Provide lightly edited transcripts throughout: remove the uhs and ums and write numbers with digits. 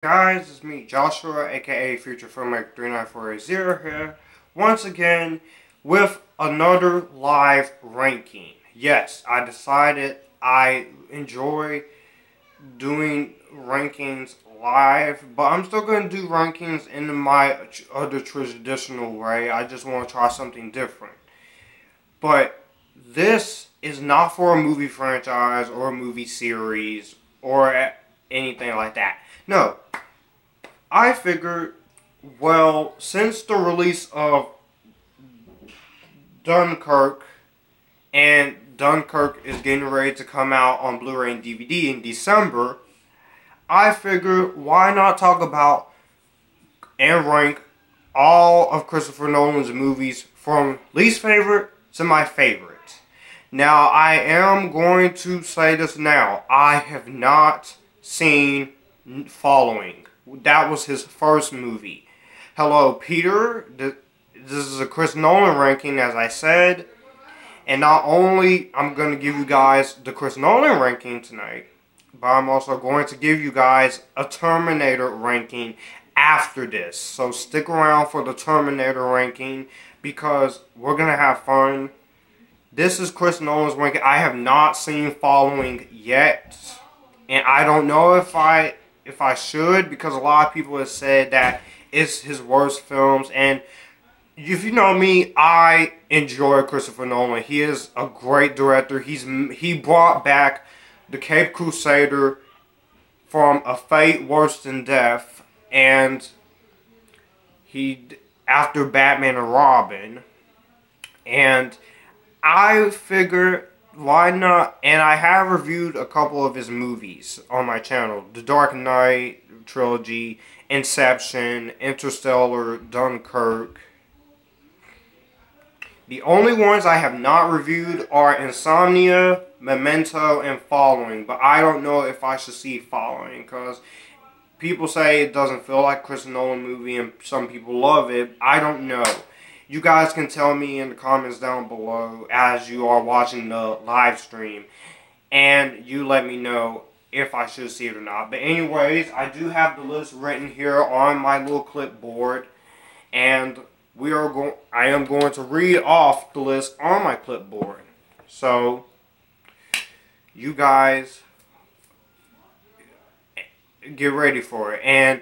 Guys, it's me, Joshua, aka Future Filmmaker 39480 here, once again with another live ranking. Yes, I decided I enjoy doing rankings live, but I'm still going to do rankings in my other traditional way. I just want to try something different. But this is not for a movie franchise or a movie series or anything like that. No. I figured, well, since the release of Dunkirk, and Dunkirk is getting ready to come out on Blu-ray and DVD in December, I figured why not talk about and rank all of Christopher Nolan's movies from least favorite to my favorite. Now, I am going to say this now. I have not seen Following. That was his first movie. Hello, Peter. This is a Chris Nolan ranking, as I said. And not only I'm going to give you guys the Chris Nolan ranking tonight, but I'm also going to give you guys a Terminator ranking after this. So stick around for the Terminator ranking because we're going to have fun. This is Chris Nolan's ranking. I have not seen Following yet. And I don't know if I should, because a lot of people have said that it's his worst films. And if you know me, I enjoy Christopher Nolan. He is a great director. He brought back the Cape Crusader from a fate worse than death, and after Batman and Robin, and I figured, why not? And I have reviewed a couple of his movies on my channel. The Dark Knight trilogy, Inception, Interstellar, Dunkirk. The only ones I have not reviewed are Insomnia, Memento, and Following. But I don't know if I should see Following, because people say it doesn't feel like a Chris Nolan movie and some people love it. I don't know. You guys can tell me in the comments down below as you are watching the live stream, and you let me know if I should see it or not. But anyways, I do have the list written here on my little clipboard, and I am going to read off the list on my clipboard. So you guys get ready for it. And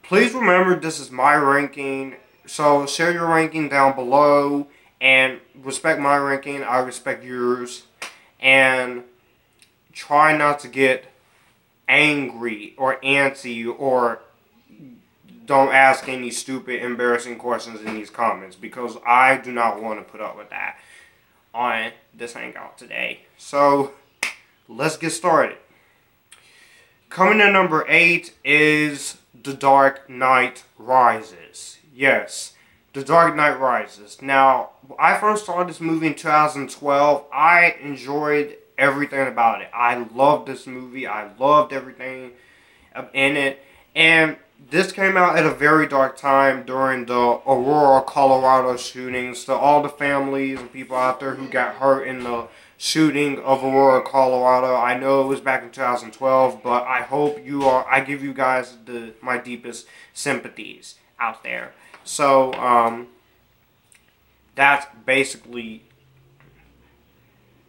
please remember, this is my ranking, so share your ranking down below, and respect my ranking, I respect yours, and try not to get angry or antsy, or don't ask any stupid, embarrassing questions in these comments, because I do not want to put up with that on this hangout today. So, let's get started. Coming in number 8 is The Dark Knight Rises. Yes, The Dark Knight Rises. Now, I first saw this movie in 2012. I enjoyed everything about it. I loved this movie. I loved everything in it. And this came out at a very dark time during the Aurora, Colorado shootings. To all the families and people out there who got hurt in the shooting of Aurora, Colorado. I know it was back in 2012, but I hope I give you guys my deepest sympathies out there. So, that's basically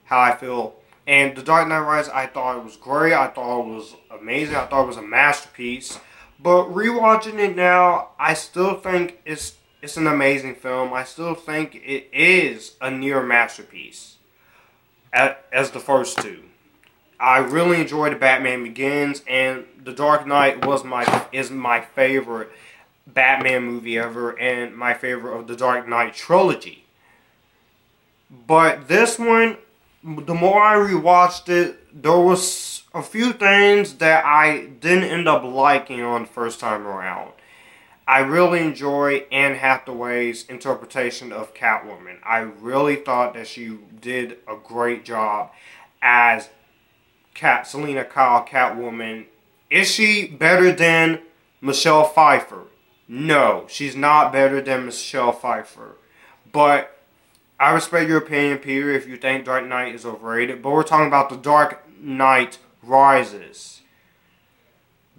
how I feel. And The Dark Knight Rises, I thought it was great. I thought it was amazing. I thought it was a masterpiece. But rewatching it now, I still think it's an amazing film. I still think it is a near masterpiece as the first two. I really enjoyed Batman Begins, and The Dark Knight is my favorite Batman movie ever, and my favorite of the Dark Knight trilogy. But this one, the more I rewatched it, there was a few things that I didn't end up liking on the first time around. I really enjoy Anne Hathaway's interpretation of Catwoman. I really thought that she did a great job as Selena Kyle Catwoman. Is she better than Michelle Pfeiffer? No, she's not better than Michelle Pfeiffer. But I respect your opinion, Peter, if you think Dark Knight is overrated. But we're talking about The Dark Knight Rises.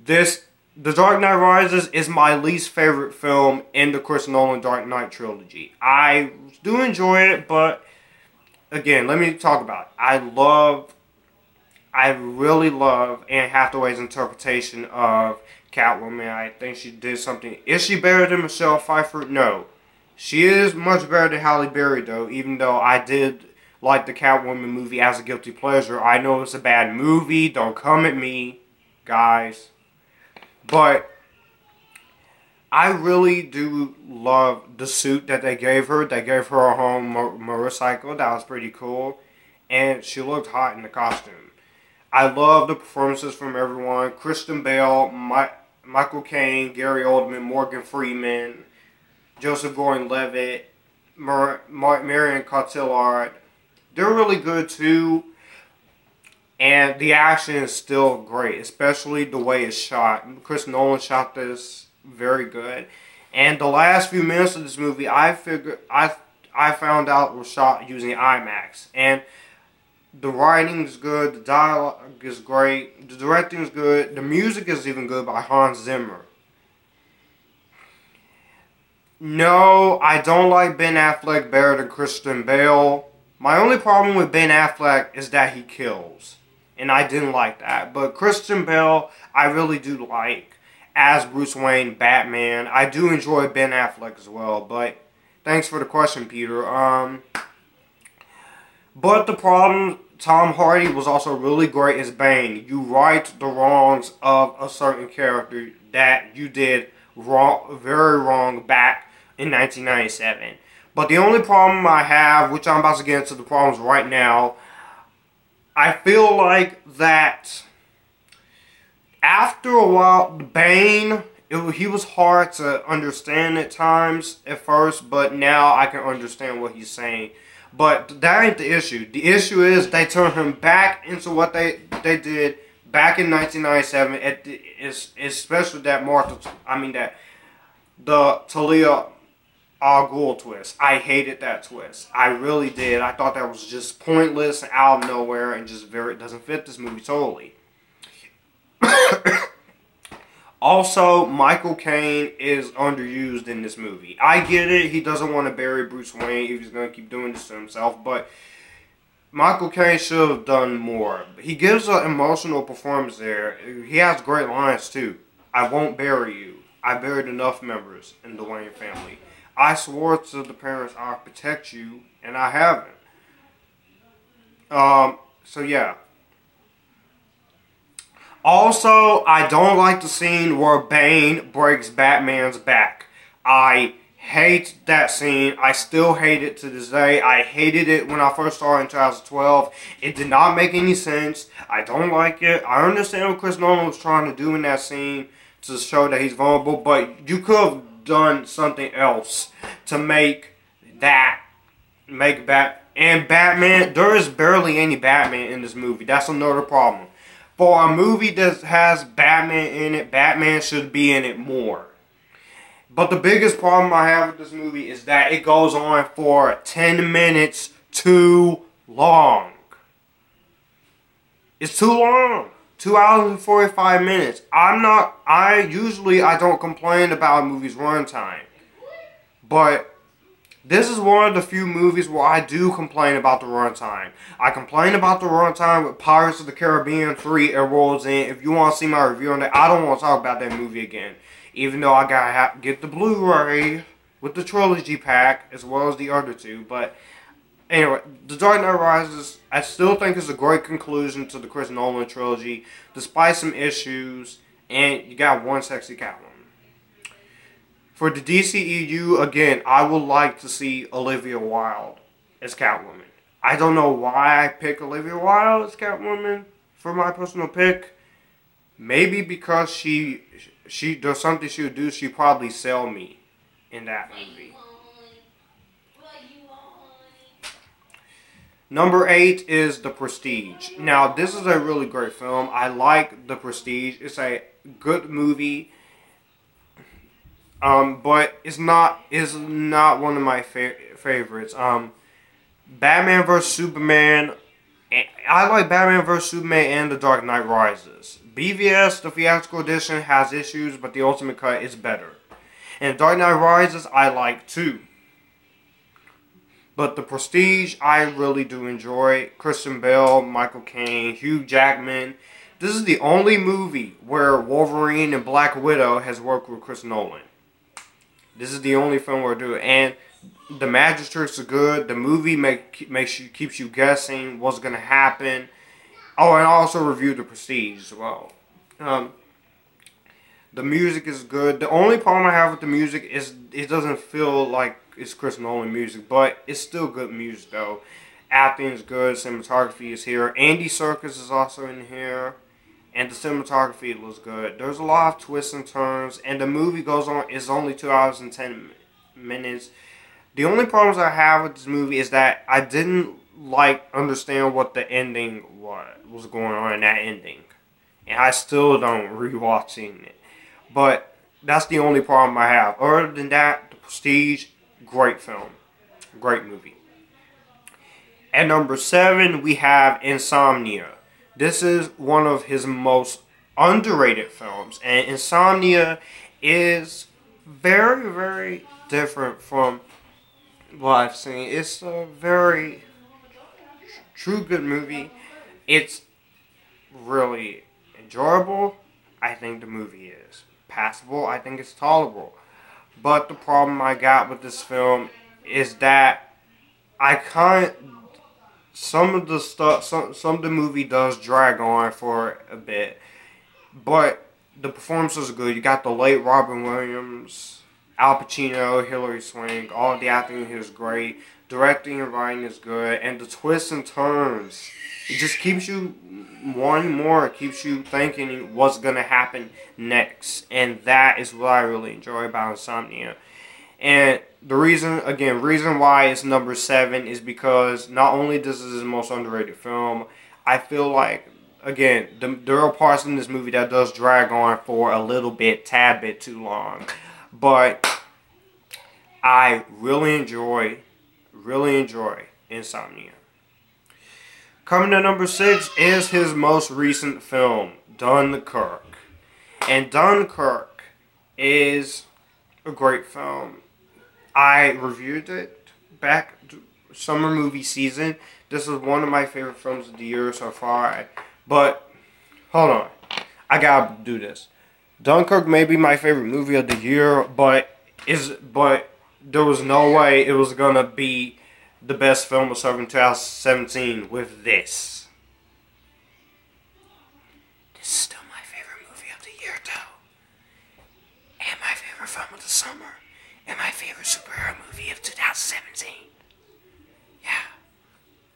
The Dark Knight Rises is my least favorite film in the Chris Nolan Dark Knight trilogy. I do enjoy it, but again, let me talk about it. I really love Anne Hathaway's interpretation of Catwoman. I think she did something. Is she better than Michelle Pfeiffer? No. She is much better than Halle Berry, though, even though I did like the Catwoman movie as a guilty pleasure. I know it's a bad movie. Don't come at me, guys. But I really do love the suit that they gave her. They gave her a home motorcycle. That was pretty cool. And she looked hot in the costume. I love the performances from everyone. Kristen Bell, Michael Caine, Gary Oldman, Morgan Freeman, Joseph Gordon-Levitt, Marion Cotillard. They're really good too. And the action is still great, especially the way it's shot. Chris Nolan shot this very good. And the last few minutes of this movie, I found out was shot using IMAX. And the writing is good, the dialogue is great, the directing is good, the music is even good by Hans Zimmer. No, I don't like Ben Affleck better than Christian Bale. My only problem with Ben Affleck is that he kills. And I didn't like that. But Christian Bale, I really do like as Bruce Wayne, Batman. I do enjoy Ben Affleck as well. But thanks for the question, Peter. But the problem, Tom Hardy was also really great as Bane. You right the wrongs of a certain character that you did wrong, very wrong back in 1997. But the only problem I have, which I'm about to get into the problems right now, I feel like that after a while, Bane, he was hard to understand at times at first, but now I can understand what he's saying. But that ain't the issue. The issue is they turned him back into what they did back in 1997. Especially that the Talia al Ghul twist. I hated that twist. I really did. I thought that was just pointless and out of nowhere and just it doesn't fit this movie totally. Also, Michael Caine is underused in this movie. I get it. He doesn't want to bury Bruce Wayne if he's going to keep doing this to himself. But Michael Caine should have done more. He gives an emotional performance there. He has great lines, too. I won't bury you. I buried enough members in the Wayne family. I swore to the parents I'll protect you, and I haven't. So, yeah. Also, I don't like the scene where Bane breaks Batman's back. I hate that scene. I still hate it to this day. I hated it when I first saw it in 2012. It did not make any sense. I don't like it. I understand what Chris Nolan was trying to do in that scene to show that he's vulnerable, but you could have done something else to make Batman. There is barely any Batman in this movie. That's another problem. For a movie that has Batman in it, Batman should be in it more. But the biggest problem I have with this movie is that it goes on for 10 minutes too long. It's too long. 2 hours and 45 minutes. I usually don't complain about a movie's runtime. But this is one of the few movies where I do complain about the runtime. I complain about the runtime with Pirates of the Caribbean 3 It Rolls In. If you want to see my review on that, I don't want to talk about that movie again. Even though I gotta get the Blu-ray with the trilogy pack as well as the other two. But anyway, The Dark Knight Rises, I still think is a great conclusion to the Chris Nolan trilogy, despite some issues, and you got one sexy Catwoman. For the DCEU, again, I would like to see Olivia Wilde as Catwoman. I don't know why I pick Olivia Wilde as Catwoman for my personal pick. Maybe because she does something she would do, she'd probably sell me in that movie. Number 8 is The Prestige. Now, this is a really great film. I like The Prestige. It's a good movie. But it's not one of my favorites. Batman vs. Superman I like Batman vs. Superman and The Dark Knight Rises. BVS, the theatrical edition, has issues, but the ultimate cut is better. And Dark Knight Rises, I like too. But The Prestige, I really do enjoy. Christian Bale, Michael Caine, Hugh Jackman. This is the only movie where Wolverine and Black Widow has worked with Chris Nolan. This is the only film where I do it. And the magic tricks are good. The movie keeps you guessing what's going to happen. Oh, and I also reviewed The Prestige as well. The music is good. The only problem I have with the music is it doesn't feel like it's Chris Nolan music, but it's still good music though. Acting is good. Cinematography is here. Andy Serkis is also in here. And the cinematography looks good. There's a lot of twists and turns. And the movie goes on. It's only 2 hours and 10 minutes. The only problems I have with this movie is that I didn't understand what the ending was going on in that ending. And I still don't rewatching it. But that's the only problem I have. Other than that, The Prestige, great film. Great movie. At number 7, we have Insomnia. This is one of his most underrated films. And Insomnia is very, very different from what I've seen. It's a very true good movie. It's really enjoyable. I think the movie is passable. I think it's tolerable. But the problem I got with this film is that some of the movie does drag on for a bit, but the performances are good. You got the late Robin Williams, Al Pacino, Hilary Swank. All of the acting here is great. Directing and writing is good, and the twists and turns, it just keeps you wanting more. It keeps you thinking what's gonna happen next, and that is what I really enjoy about Insomnia. And the reason why it's number 7 is because not only this is his most underrated film, I feel like, again, there are parts in this movie that does drag on for a tad bit too long. But I really enjoy Insomnia. Coming to number 6 is his most recent film, Dunkirk. And Dunkirk is a great film. I reviewed it back summer movie season. This is one of my favorite films of the year so far. But hold on, I gotta do this. Dunkirk may be my favorite movie of the year, but there was no way it was gonna be the best film of 2017 with this. This is still my favorite movie of the year, though, and my favorite film of the summer. And my favorite superhero movie of 2017. Yeah,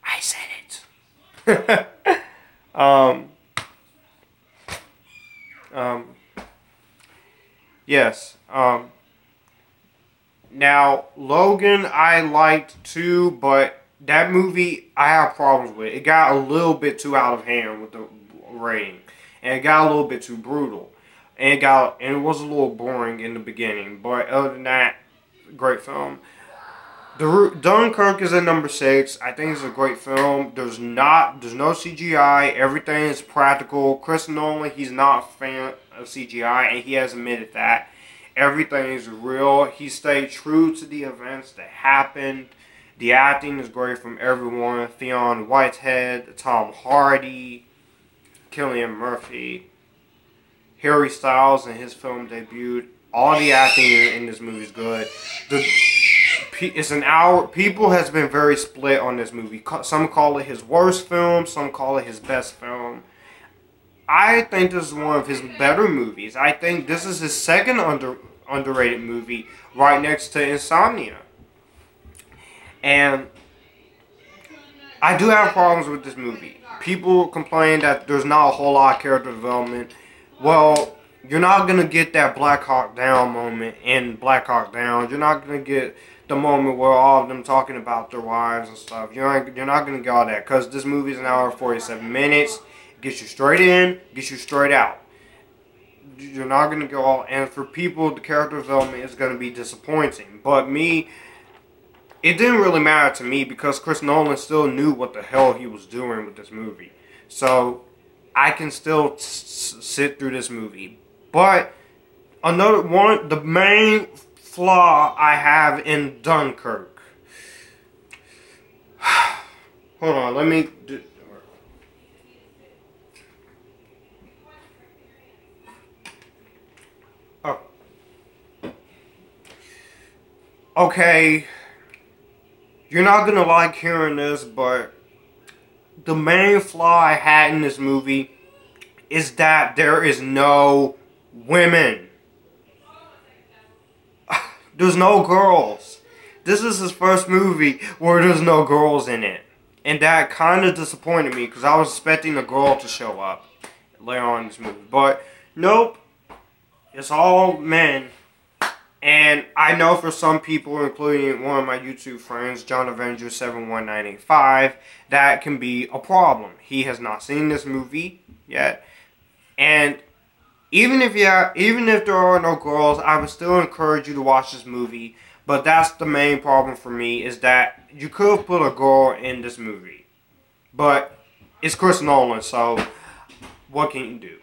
I said it. Yes. Now, Logan I liked too, but that movie I have problems with. It got a little bit too out of hand with the rating. And it got a little bit too brutal. And it was a little boring in the beginning, but other than that, great film. Dunkirk is at number 6. I think it's a great film. There's no CGI. Everything is practical. Chris Nolan, he's not a fan of CGI, and he has admitted that. Everything is real. He stayed true to the events that happened. The acting is great from everyone. Theon Whitehead, Tom Hardy, Cillian Murphy, Harry Styles in his film debut. All the acting in this movie is good. It's an hour. People has been very split on this movie. Some call it his worst film. Some call it his best film. I think this is one of his better movies. I think this is his second underrated movie, right next to Insomnia. And I do have problems with this movie. People complain that there's not a whole lot of character development. Well, you're not going to get that Black Hawk Down moment in Black Hawk Down. You're not going to get the moment where all of them talking about their wives and stuff. You're not going to get all that, because this movie is an hour and 47 minutes. It gets you straight in, gets you straight out. You're not going to go all... And for people, the character development is going to be disappointing. But me, it didn't really matter to me because Chris Nolan still knew what the hell he was doing with this movie. So I can still sit through this movie. But another one, the main flaw I have in Dunkirk. Hold on, let me do. Oh. Okay. You're not gonna like hearing this, but the main flaw I had in this movie is that there is no women. There's no girls. This is his first movie where there's no girls in it. And that kind of disappointed me because I was expecting a girl to show up later on in this movie. But nope, it's all men. And I know for some people, including one of my YouTube friends, John Avenger 71985, that can be a problem. He has not seen this movie yet. And even if there are no girls, I would still encourage you to watch this movie. But that's the main problem for me, is that you could have put a girl in this movie. But it's Chris Nolan, so what can you do?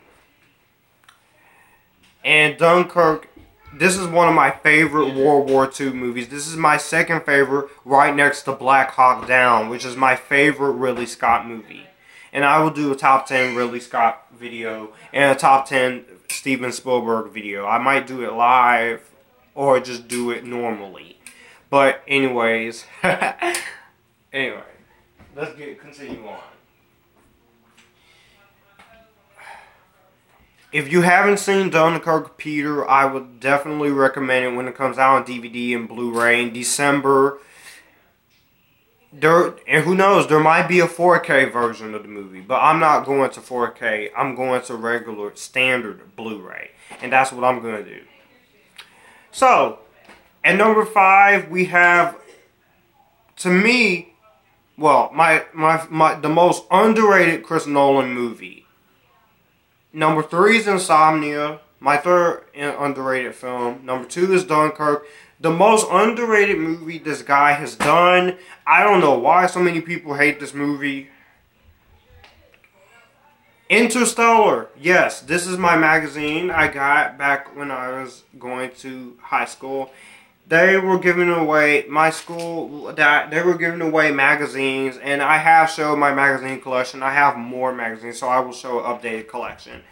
And Dunkirk, this is one of my favorite World War II movies. This is my second favorite, right next to Black Hawk Down, which is my favorite Ridley Scott movie. And I will do a top 10 Ridley Scott video and a top 10 Steven Spielberg video. I might do it live or just do it normally. But anyways, anyway, let's continue on. If you haven't seen Dunkirk, Peter, I would definitely recommend it when it comes out on DVD and Blu-ray in December. And who knows, there might be a 4K version of the movie, but I'm not going to 4K. I'm going to regular, standard Blu-ray, and that's what I'm going to do. So, at number 5, we have, to me, well, the most underrated Chris Nolan movie. Number 3 is Insomnia, my third underrated film. Number 2 is Dunkirk. The most underrated movie this guy has done. I don't know why so many people hate this movie. Interstellar. Yes, this is my magazine I got back when I was going to high school. They were giving away, my school, they were giving away magazines, and I have showed my magazine collection. I have more magazines, so I will show an updated collection.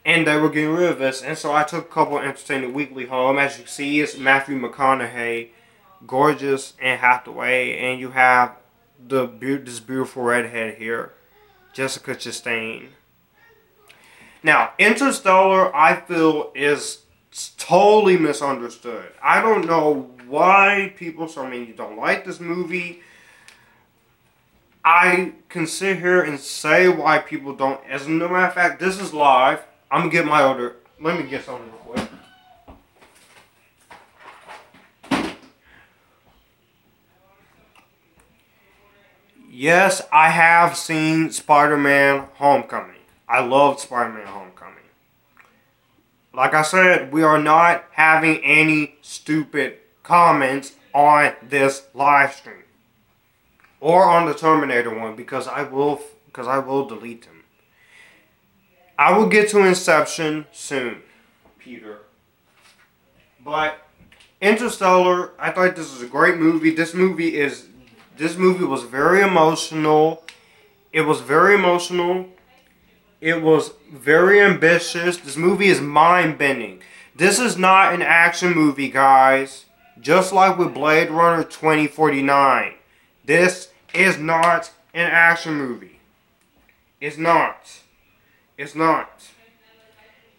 And they were getting rid of this, and so I took a couple of Entertainment Weekly home. As you can see, it's Matthew McConaughey, gorgeous, and Hathaway, and you have this beautiful redhead here, Jessica Chastain. Now, Interstellar, I feel, is totally misunderstood. I don't know why so many don't like this movie. I can sit here and say why people don't. As a matter of fact, this is live. I'm going to get my order. Let me get something real quick. Yes, I have seen Spider-Man Homecoming. I loved Spider-Man Homecoming. Like I said, we are not having any stupid comments on this live stream. Or on the Terminator one, because I will delete them. I will get to Inception soon, Peter. But Interstellar, I thought this was a great movie. This movie was very emotional. It was very emotional. It was very ambitious. This movie is mind-bending. This is not an action movie, guys. Just like with Blade Runner 2049. This is not an action movie. It's not. It's not.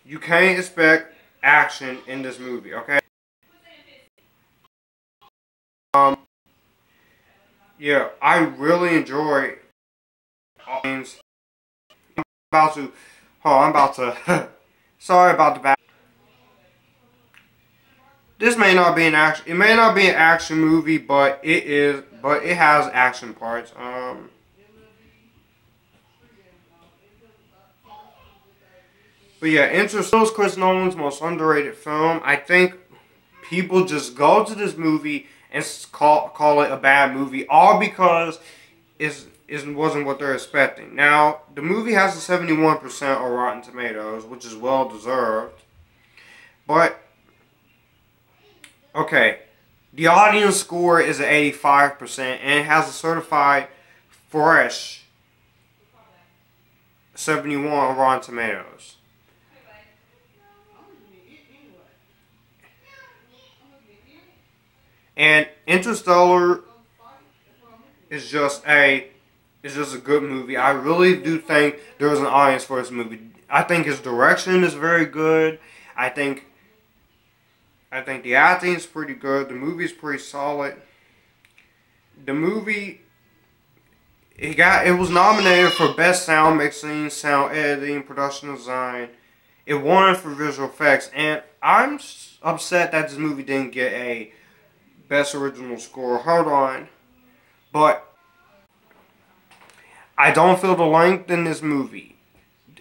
You can't expect action in this movie, okay? Yeah, I really enjoy games. I'm about to sorry about the back. This may not be an action. It may not be an action movie, but it is. But it has action parts. But yeah, Interstellar is Chris Nolan's most underrated film. I think people just go to this movie and call it a bad movie, all because it wasn't what they're expecting. Now, the movie has a 71% on Rotten Tomatoes, which is well deserved. But, okay, the audience score is at 85%, and it has a certified fresh 71 on Rotten Tomatoes. And Interstellar is just a good movie. I really do think there's an audience for this movie. I think his direction is very good. I think the acting is pretty good. The movie is pretty solid. The movie, it was nominated for Best Sound Mixing, Sound Editing, Production Design. It won for visual effects, and I'm upset that this movie didn't get a Best Original Score. Hold on. But I don't feel the length in this movie.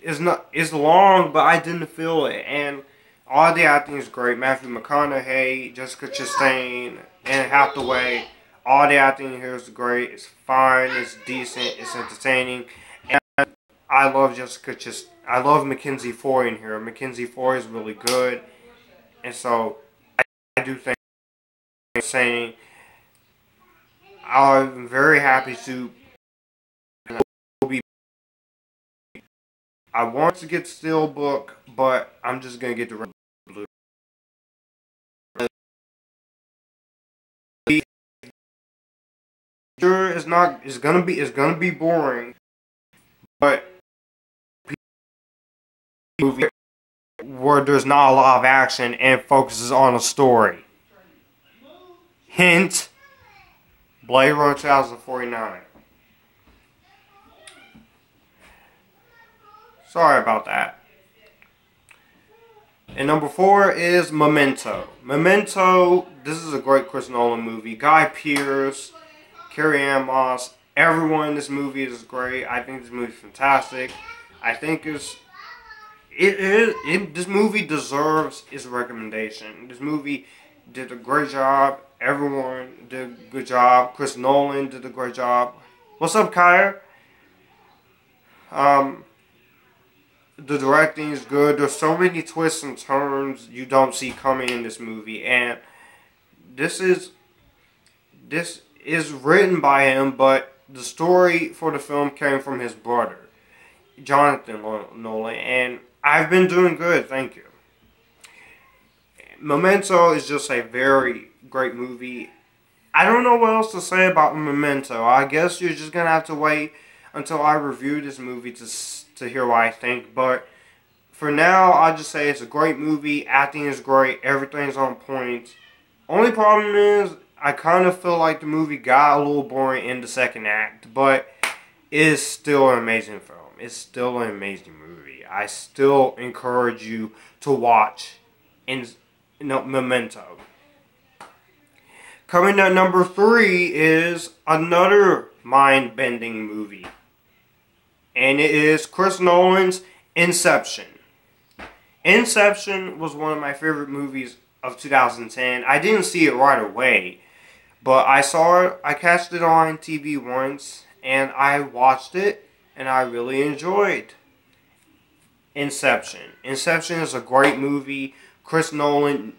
It's long, but I didn't feel it. And all the acting is great. Matthew McConaughey, Jessica Chastain, Anne Hathaway. All the acting here is great. It's fine. It's decent. It's entertaining. And I love I love Mackenzie Foy in here. Mackenzie Foy is really good. And so I do think saying I'm very happy to I want to get Steelbook, but I'm just gonna get the Blu-ray. Sure, it's gonna be boring, but movie where there's not a lot of action and focuses on a story. Hint, Blade Runner 2049. Sorry about that. And number 4 is Memento. Memento, this is a great Chris Nolan movie. Guy Pearce, Carrie-Anne Moss, everyone in this movie is great. I think this movie is fantastic. I think this movie deserves its recommendation. This movie did a great job. Everyone did a good job. Chris Nolan did a great job. What's up, Kyer? The directing is good. There's so many twists and turns you don't see coming in this movie, and this is written by him, but the story for the film came from his brother, Jonathan Nolan, and I've been doing good, thank you. Memento is just a very great movie. I don't know what else to say about Memento. I guess you're just gonna have to wait until I review this movie to hear what I think. But for now, I'll just say it's a great movie. Acting is great. Everything's on point. Only problem is I kind of feel like the movie got a little boring in the second act, but it is still an amazing film. It's still an amazing movie. I still encourage you to watch Memento. Coming at number 3 is another mind-bending movie. And it is Chris Nolan's Inception. Inception was one of my favorite movies of 2010. I didn't see it right away, but I catched it on TV once, and I watched it, and I really enjoyed Inception. Inception is a great movie. Chris Nolan,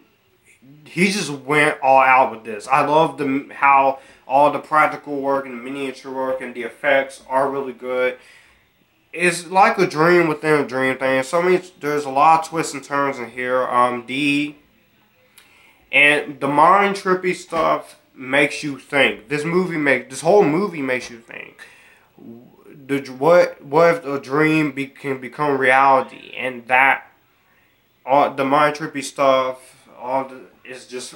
he just went all out with this. I love how all the practical work and the miniature work and the effects are really good. It's like a dream within a dream thing. There's a lot of twists and turns in here. The mind trippy stuff makes you think. This whole movie makes you think. What if a dream can become reality? And that all the mind trippy stuff, it's just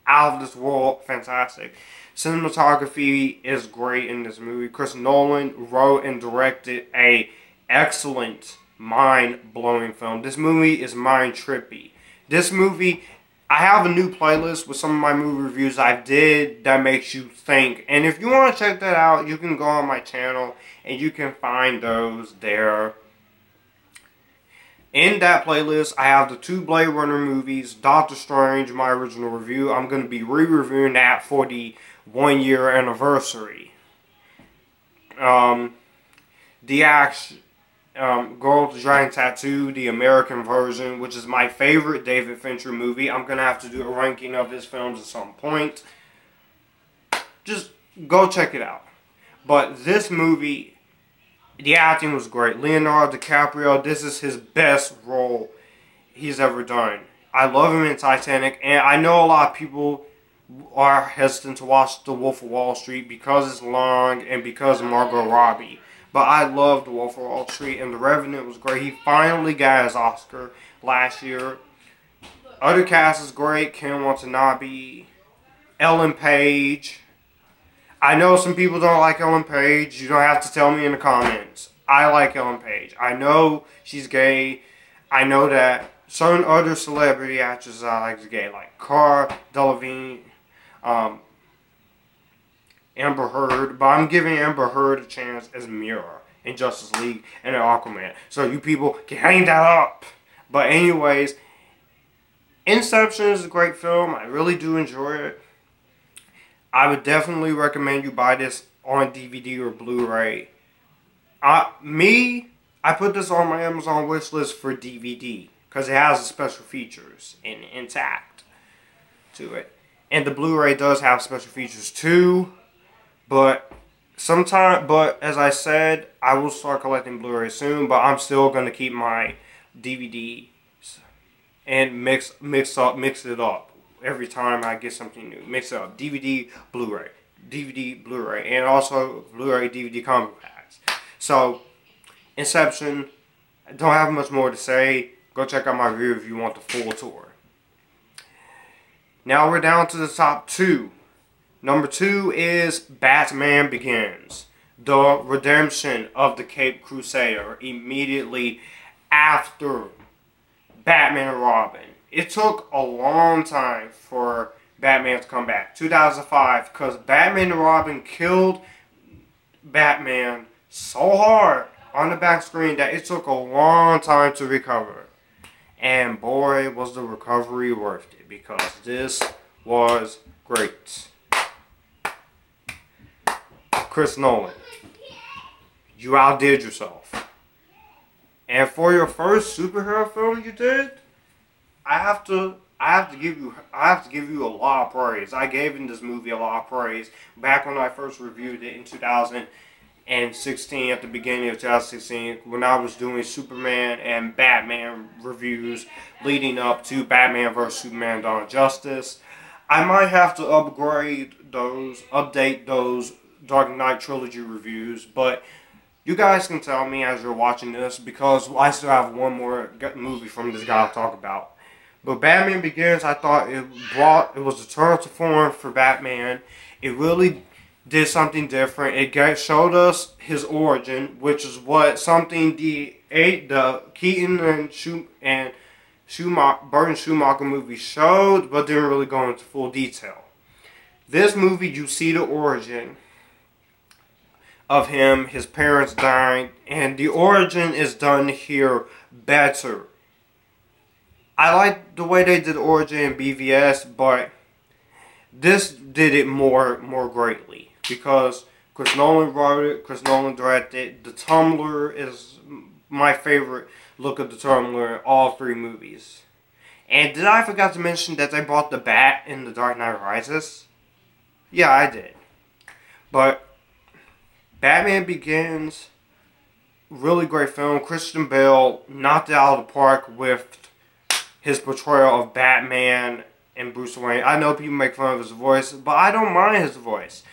out of this world fantastic. Cinematography is great in this movie. Chris Nolan wrote and directed a excellent, mind-blowing film. This movie is mind-trippy. This movie, I have a new playlist with some of my movie reviews I did that makes you think. And if you want to check that out, you can go on my channel and you can find those there. In that playlist, I have the 2 Blade Runner movies, Doctor Strange, my original review. I'm going to be re-reviewing that for the 1-year anniversary. The action, Girl with the Dragon Tattoo, the American version, which is my favorite David Fincher movie. I'm going to have to do a ranking of his films at some point. Just go check it out. But this movie, the acting was great. Leonardo DiCaprio, this is his best role he's ever done. I love him in Titanic, and I know a lot of people are hesitant to watch The Wolf of Wall Street because it's long and because of Margot Robbie. But I love The Wolf of Wall Street, and The Revenant was great. He finally got his Oscar last year. Other cast is great. Ken Watanabe, Ellen Page. I know some people don't like Ellen Page. You don't have to tell me in the comments. I like Ellen Page. I know she's gay. I know that certain other celebrity actresses I like is gay, like Cara Delevingne, Amber Heard. But I'm giving Amber Heard a chance as Mira in Justice League and in Aquaman. So you people can hang that up. But anyways, Inception is a great film. I really do enjoy it. I would definitely recommend you buy this on DVD or Blu-ray. I put this on my Amazon wishlist for DVD because it has the special features intact to it. And the Blu-ray does have special features too. But as I said, I will start collecting Blu-ray soon. But I'm still going to keep my DVDs and mix it up. Every time I get something new. Mix it up. DVD, Blu-ray. DVD, Blu-ray. And also Blu-ray, DVD combo packs. So, Inception. I don't have much more to say. Go check out my review if you want the full tour. Now we're down to the top 2. Number 2 is Batman Begins. The redemption of the Caped Crusader. Immediately after Batman and Robin. It took a long time for Batman to come back. 2005, because Batman and Robin killed Batman so hard on the back screen that it took a long time to recover. And boy, was the recovery worth it, because this was great. Chris Nolan, you outdid yourself. And for your first superhero film you did, I have to give you a lot of praise. I gave in this movie a lot of praise back when I first reviewed it in 2016, at the beginning of 2016, when I was doing Superman and Batman reviews leading up to Batman vs Superman: Dawn of Justice. I might have to update those Dark Knight trilogy reviews, but you guys can tell me as you're watching this, because I still have one more movie from this guy to talk about. But Batman Begins, I thought it was a turn to form for Batman. It really did something different. It showed us his origin, which is something the Keaton and Burton Schumacher movie showed, but didn't really go into full detail. This movie, you see the origin of him, his parents dying, and the origin is done here better. I like the way they did Origin and BVS, but this did it more greatly, because Chris Nolan wrote it, Chris Nolan directed. The Tumbler is my favorite look at the Tumbler in all 3 movies. And did I forget to mention that they brought the Bat in The Dark Knight Rises? Yeah, I did. But Batman Begins, really great film. Christian Bale knocked it out of the park with his portrayal of Batman and Bruce Wayne. I know people make fun of his voice, but I don't mind his voice.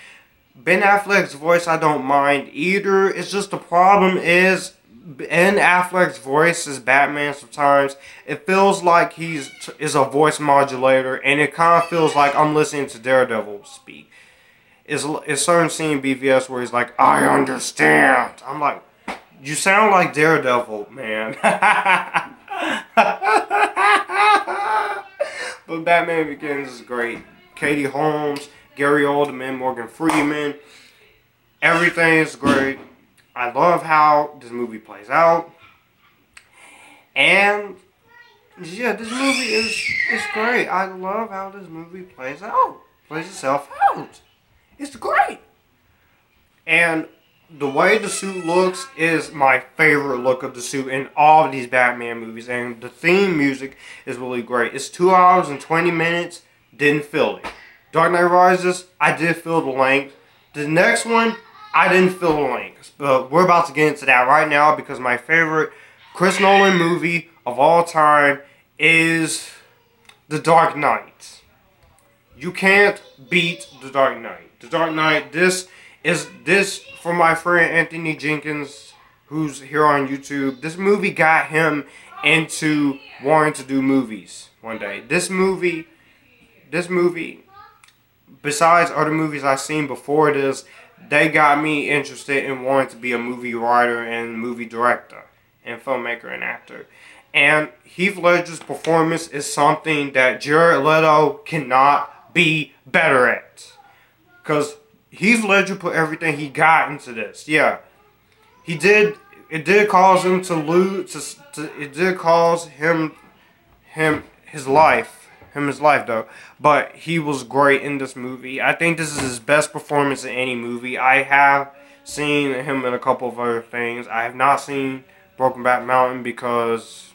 Ben Affleck's voice, I don't mind either. It's just the problem is, Ben Affleck's voice as Batman sometimes, it feels like he's a voice modulator, and it kind of feels like I'm listening to Daredevil speak. It's certain scene in BVS where he's like, I understand. I'm like, you sound like Daredevil, man. But Batman Begins is great. Katie Holmes, Gary Oldman, Morgan Freeman. Everything is great. I love how this movie plays out. And yeah, this movie is great. I love how this movie plays itself out. It's great. And the way the suit looks is my favorite look of the suit in all of these Batman movies. And the theme music is really great. It's 2 hours and 20 minutes. Didn't feel it. Dark Knight Rises, I did feel the length. The next one, I didn't feel the length. But we're about to get into that right now because my favorite Chris Nolan movie of all time is The Dark Knight. You can't beat The Dark Knight. The Dark Knight, this for my friend Anthony Jenkins, who's here on YouTube. This movie got him into wanting to do movies one day. This movie, besides other movies I've seen before this, they got me interested in wanting to be a movie writer and movie director and filmmaker and actor. And Heath Ledger's performance is something that Jared Leto cannot be better at. Because Heath Ledger put everything he got into this. Yeah, he did. It did cause him to lose. It did cause him his life though. But he was great in this movie. I think this is his best performance in any movie. I have seen him in a couple of other things. I have not seen Brokeback Mountain because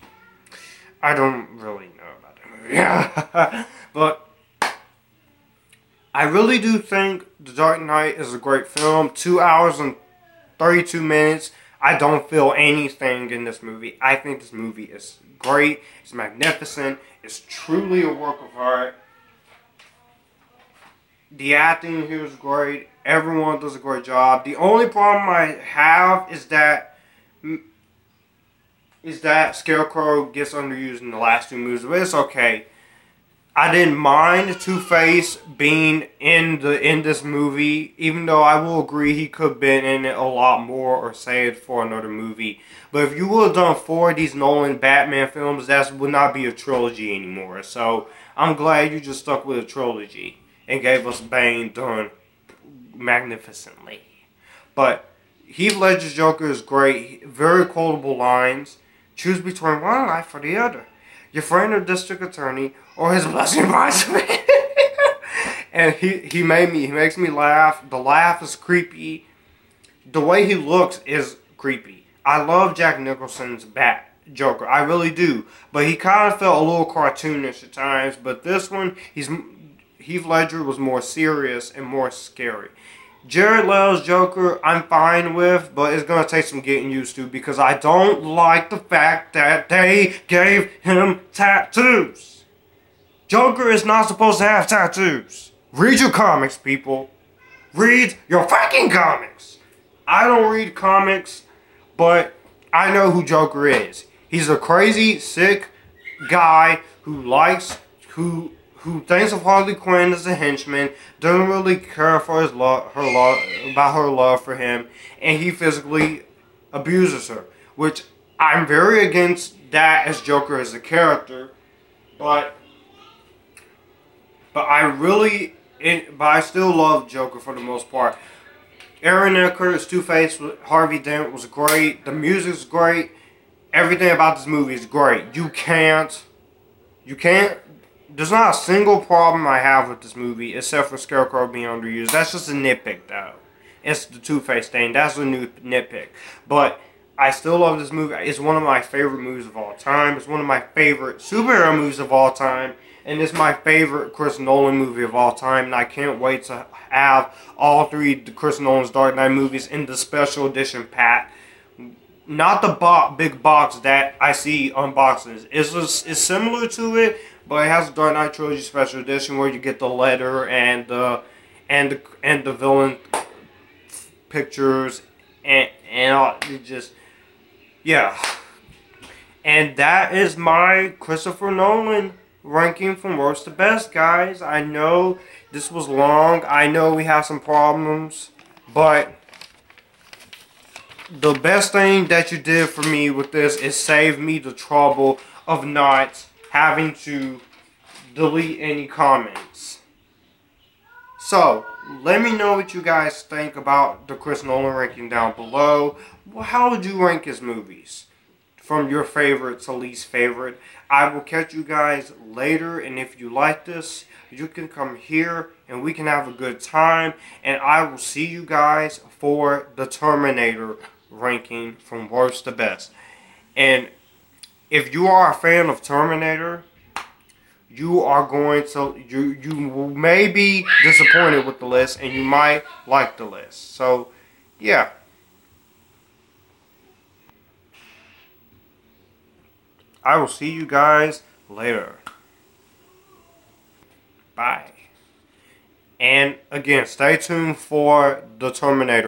I don't really know about that movie. But I really do think The Dark Knight is a great film. 2 hours and 32 minutes. I don't feel anything in this movie. I think this movie is great. It's magnificent. It's truly a work of art. The acting here is great. Everyone does a great job. The only problem I have is that Scarecrow gets underused in the last two movies, but it's okay. I didn't mind Two-Face being in this movie, even though I will agree he could have been in it a lot more or saved for another movie. But if you would have done 4 of these Nolan Batman films, that would not be a trilogy anymore. So I'm glad you just stuck with a trilogy and gave us Bane done magnificently. But Heath Ledger's Joker is great. Very quotable lines. Choose between one life or the other. Your friend or district attorney, or his blessing rights. And he makes me laugh. The laugh is creepy. The way he looks is creepy. I love Jack Nicholson's Joker. I really do. But he kind of felt a little cartoonish at times. But this one, Heath Ledger was more serious and more scary. Jared Leto's Joker, I'm fine with, but it's going to take some getting used to because I don't like the fact that they gave him tattoos. Joker is not supposed to have tattoos. Read your comics, people. Read your fucking comics. I don't read comics, but I know who Joker is. He's a crazy, sick guy who thinks of Harley Quinn as a henchman, doesn't really care for her love for him, and he physically abuses her. Which I'm very against that as Joker as a character, but I still love Joker for the most part. Aaron Eckhart, Two-Face, Harvey Dent was great. The music's great. Everything about this movie is great. You can't. There's not a single problem I have with this movie except for Scarecrow being underused. That's just a nitpick, though. It's the Two-Face thing. That's a new nitpick. But I still love this movie. It's one of my favorite movies of all time. It's one of my favorite superhero movies of all time. And it's my favorite Chris Nolan movie of all time. And I can't wait to have all 3 Chris Nolan's Dark Knight movies in the special edition pack. Not the big box that I see on boxes. It's similar to it, but it has a Dark Knight Trilogy Special Edition where you get the letter and the villain pictures and all, yeah. And that is my Christopher Nolan ranking from worst to best, guys. I know this was long. I know we have some problems, but the best thing that you did for me with this is save me the trouble of not having to delete any comments. So, let me know what you guys think about the Chris Nolan ranking down below. How would you rank his movies? from your favorite to least favorite. I will catch you guys later, and if you like this, you can come here and we can have a good time, and I will see you guys for the Terminator ranking from worst to best. And if you are a fan of Terminator, you are going to, you may be disappointed with the list, and you might like the list. So, yeah. I will see you guys later. Bye. And again, stay tuned for the Terminator.